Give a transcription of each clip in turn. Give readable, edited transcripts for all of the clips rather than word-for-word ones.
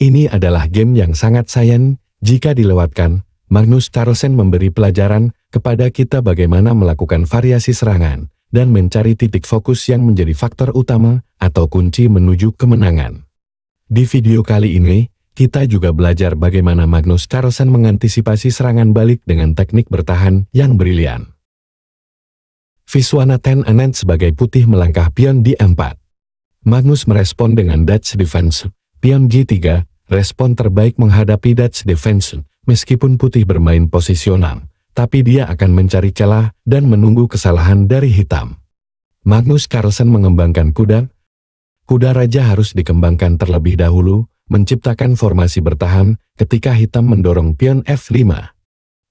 Ini adalah game yang sangat sayang jika dilewatkan. Magnus Carlsen memberi pelajaran kepada kita bagaimana melakukan variasi serangan dan mencari titik fokus yang menjadi faktor utama atau kunci menuju kemenangan. Di video kali ini, kita juga belajar bagaimana Magnus Carlsen mengantisipasi serangan balik dengan teknik bertahan yang brilian. Viswanathan Anand sebagai putih melangkah pion di E4. Magnus merespon dengan Dutch defense, pion G3, respon terbaik menghadapi Dutch defense, meskipun putih bermain posisional, tapi dia akan mencari celah dan menunggu kesalahan dari hitam. Magnus Carlsen mengembangkan kuda. Kuda raja harus dikembangkan terlebih dahulu, menciptakan formasi bertahan ketika hitam mendorong pion F5.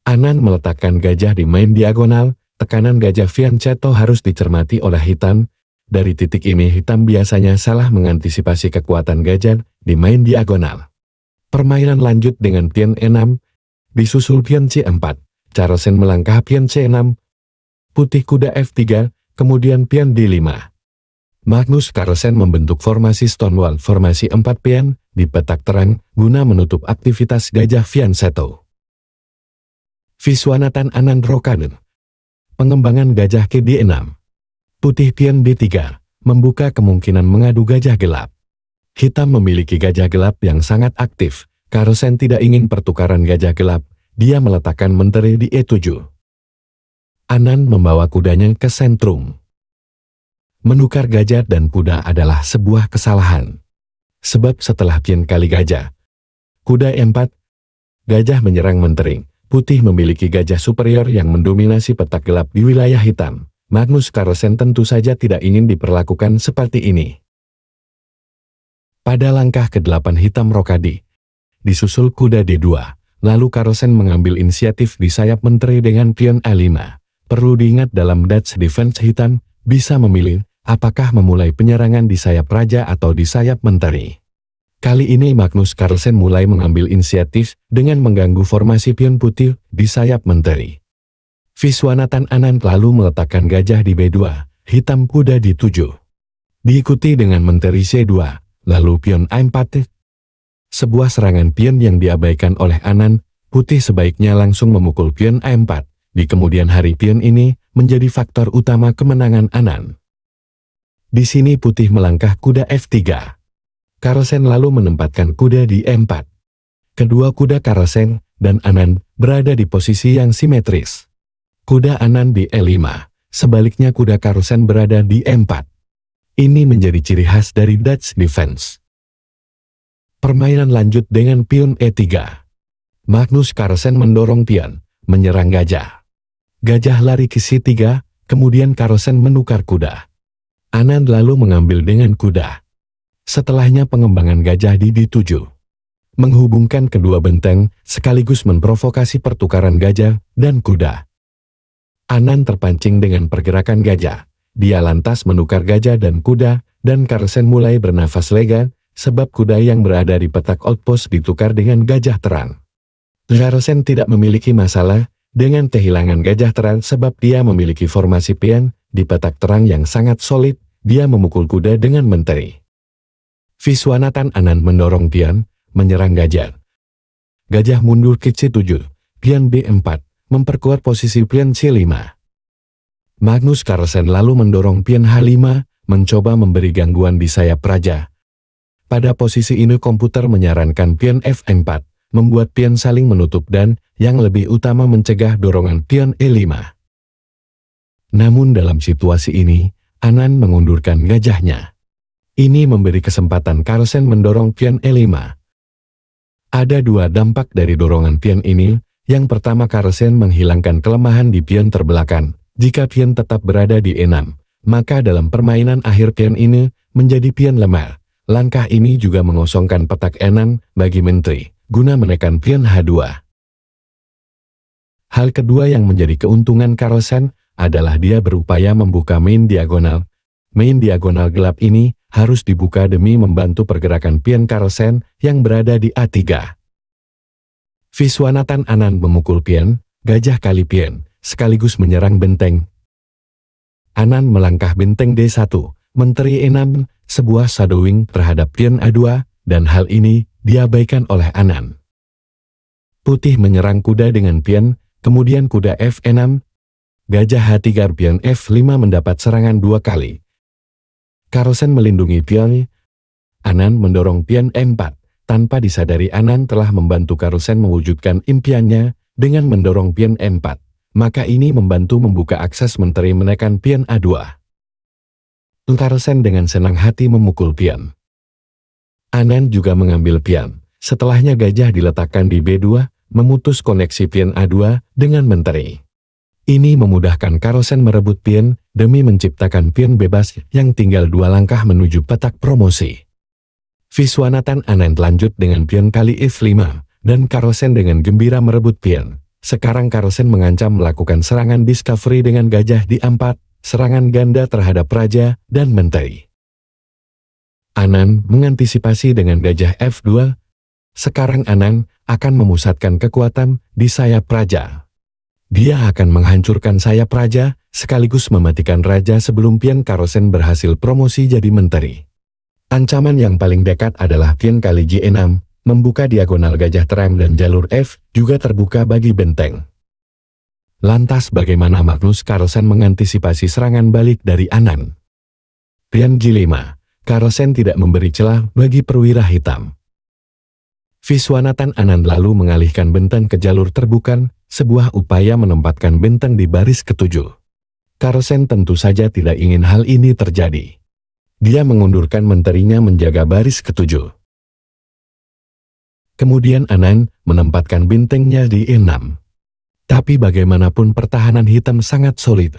Anand meletakkan gajah di main diagonal, tekanan gajah fianchetto harus dicermati oleh hitam. Dari titik ini hitam biasanya salah mengantisipasi kekuatan gajah di main diagonal. Permainan lanjut dengan pion E6, disusul pion C4, Carlsen melangkah pion C6, putih kuda F3, kemudian pion D5. Magnus Carlsen membentuk formasi Stonewall, formasi 4 pion, di petak terang, guna menutup aktivitas gajah fianchetto. Viswanathan Anand Rokade. Pengembangan gajah ke D6. Putih pion D3, membuka kemungkinan mengadu gajah gelap. Hitam memiliki gajah gelap yang sangat aktif. Carlsen tidak ingin pertukaran gajah gelap, dia meletakkan menteri di E7. Anand membawa kudanya ke sentrum. Menukar gajah dan kuda adalah sebuah kesalahan. Sebab setelah pion kali gajah, kuda E4, gajah menyerang menteri. Putih memiliki gajah superior yang mendominasi petak gelap di wilayah hitam. Magnus Carlsen tentu saja tidak ingin diperlakukan seperti ini. Pada langkah ke-8 hitam rokade, disusul kuda D2, lalu Carlsen mengambil inisiatif di sayap menteri dengan pion A5. Perlu diingat dalam Dutch defense hitam bisa memilih apakah memulai penyerangan di sayap raja atau di sayap menteri. Kali ini Magnus Carlsen mulai mengambil inisiatif dengan mengganggu formasi pion putih di sayap menteri. Viswanathan Anand lalu meletakkan gajah di B2, hitam kuda di 7. Diikuti dengan menteri C2, lalu pion A4. Sebuah serangan pion yang diabaikan oleh Anand, putih sebaiknya langsung memukul pion A4. Di kemudian hari pion ini menjadi faktor utama kemenangan Anand. Di sini putih melangkah kuda F3. Carlsen lalu menempatkan kuda di E4. Kedua kuda Carlsen dan Anand berada di posisi yang simetris. Kuda Anand di E5, sebaliknya kuda Carlsen berada di E4. Ini menjadi ciri khas dari Dutch defense. Permainan lanjut dengan pion E3. Magnus Carlsen mendorong pion, menyerang gajah. Gajah lari ke C3, kemudian Carlsen menukar kuda. Anand lalu mengambil dengan kuda. Setelahnya pengembangan gajah di D7. Menghubungkan kedua benteng, sekaligus memprovokasi pertukaran gajah dan kuda. Anand terpancing dengan pergerakan gajah. Dia lantas menukar gajah dan kuda, dan Carlsen mulai bernafas lega, sebab kuda yang berada di petak outpost ditukar dengan gajah terang. Carlsen tidak memiliki masalah dengan kehilangan gajah terang sebab dia memiliki formasi pion di petak terang yang sangat solid. Dia memukul kuda dengan menteri. Viswanathan Anand mendorong pion, menyerang gajah. Gajah mundur ke C7, pion B4, memperkuat posisi pion C5. Magnus Carlsen lalu mendorong pion H5, mencoba memberi gangguan di sayap raja. Pada posisi ini komputer menyarankan pion F4, membuat pion saling menutup dan, yang lebih utama mencegah dorongan pion E5. Namun dalam situasi ini, Anand mengundurkan gajahnya. Ini memberi kesempatan Carlsen mendorong pion E5. Ada dua dampak dari dorongan pion ini. Yang pertama, Carlsen menghilangkan kelemahan di pion terbelakang. Jika pion tetap berada di E6, maka dalam permainan akhir pion ini menjadi pion lemah. Langkah ini juga mengosongkan petak E6 bagi menteri, guna menekan pion H2. Hal kedua yang menjadi keuntungan Carlsen adalah dia berupaya membuka main diagonal. Main diagonal gelap ini harus dibuka demi membantu pergerakan pion Carlsen yang berada di A3. Viswanathan Anand memukul pion, gajah kali pion, sekaligus menyerang benteng. Anand melangkah benteng D1, menteri E6, sebuah shadowing terhadap pion A2, dan hal ini diabaikan oleh Anan. Putih menyerang kuda dengan pion, kemudian kuda F6, gajah H3 pion F5 mendapat serangan 2 kali. Carlsen melindungi pion, Anan mendorong pion E4. Tanpa disadari Anan telah membantu Carlsen mewujudkan impiannya dengan mendorong pion E4. Maka ini membantu membuka akses menteri menekan pion A2. Carlsen dengan senang hati memukul pion. Anan juga mengambil pion. Setelahnya gajah diletakkan di B2, memutus koneksi pion A2 dengan menteri. Ini memudahkan Carlsen merebut pion demi menciptakan pion bebas yang tinggal 2 langkah menuju petak promosi. Viswanathan Anand lanjut dengan pion kali F5, dan Carlsen dengan gembira merebut pion. Sekarang Carlsen mengancam melakukan serangan discovery dengan gajah di A4, serangan ganda terhadap raja dan menteri. Anand mengantisipasi dengan gajah F2. Sekarang Anand akan memusatkan kekuatan di sayap raja. Dia akan menghancurkan sayap raja, sekaligus mematikan raja sebelum pion Carlsen berhasil promosi jadi menteri. Ancaman yang paling dekat adalah pion kali G6, membuka diagonal gajah terang dan jalur F juga terbuka bagi benteng. Lantas bagaimana Magnus Carlsen mengantisipasi serangan balik dari Anand? Pion G5. Carlsen tidak memberi celah bagi perwira hitam. Viswanathan Anand lalu mengalihkan benteng ke jalur terbuka, sebuah upaya menempatkan benteng di baris ke-7. Carlsen tentu saja tidak ingin hal ini terjadi. Dia mengundurkan menterinya menjaga baris ke-7. Kemudian Anand menempatkan bentengnya di E6. Tapi bagaimanapun pertahanan hitam sangat solid.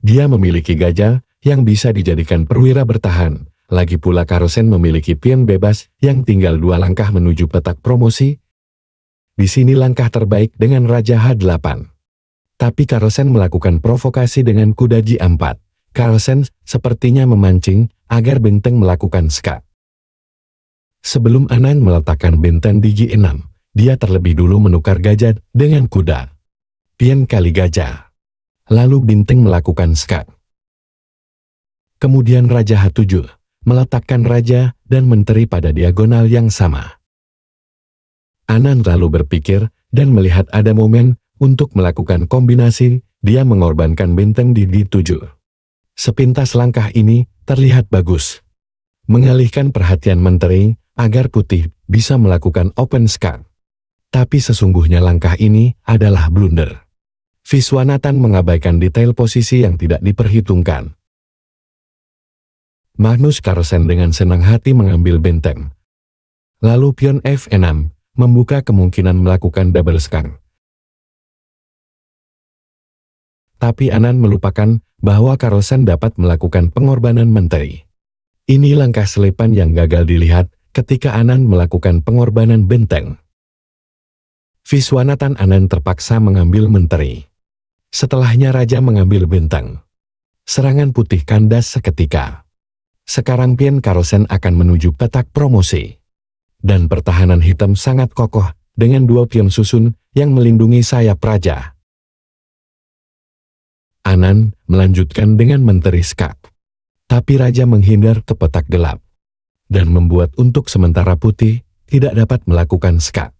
Dia memiliki gajah yang bisa dijadikan perwira bertahan. Lagi pula Carlsen memiliki pion bebas yang tinggal 2 langkah menuju petak promosi. Di sini langkah terbaik dengan Raja H8. Tapi Carlsen melakukan provokasi dengan kuda G4. Carlsen sepertinya memancing agar benteng melakukan skak. Sebelum Anand meletakkan benteng di G6, dia terlebih dulu menukar gajah dengan kuda. Pion kali gajah. Lalu benteng melakukan skak. Kemudian Raja H7. Meletakkan raja dan menteri pada diagonal yang sama. Anand lalu berpikir dan melihat ada momen untuk melakukan kombinasi, dia mengorbankan benteng di D7. Sepintas langkah ini terlihat bagus. Mengalihkan perhatian menteri agar putih bisa melakukan open skak. Tapi sesungguhnya langkah ini adalah blunder. Viswanathan mengabaikan detail posisi yang tidak diperhitungkan. Magnus Carlsen dengan senang hati mengambil benteng. Lalu pion F6 membuka kemungkinan melakukan double skak. Tapi Anand melupakan bahwa Carlsen dapat melakukan pengorbanan menteri. Ini langkah selepan yang gagal dilihat ketika Anand melakukan pengorbanan benteng. Viswanathan Anand terpaksa mengambil menteri. Setelahnya raja mengambil benteng. Serangan putih kandas seketika. Sekarang pion Carlsen akan menuju petak promosi. Dan pertahanan hitam sangat kokoh dengan 2 pion susun yang melindungi sayap raja. Anand melanjutkan dengan menteri skak. Tapi raja menghindar ke petak gelap. Dan membuat untuk sementara putih tidak dapat melakukan skak.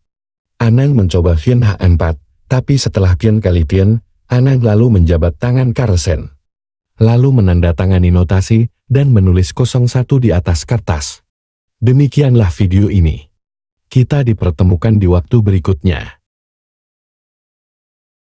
Anand mencoba pion H4, tapi setelah pion kali pion, Anand lalu menjabat tangan Carlsen. Lalu menandatangani notasi dan menulis 01 di atas kertas. Demikianlah video ini. Kita dipertemukan di waktu berikutnya.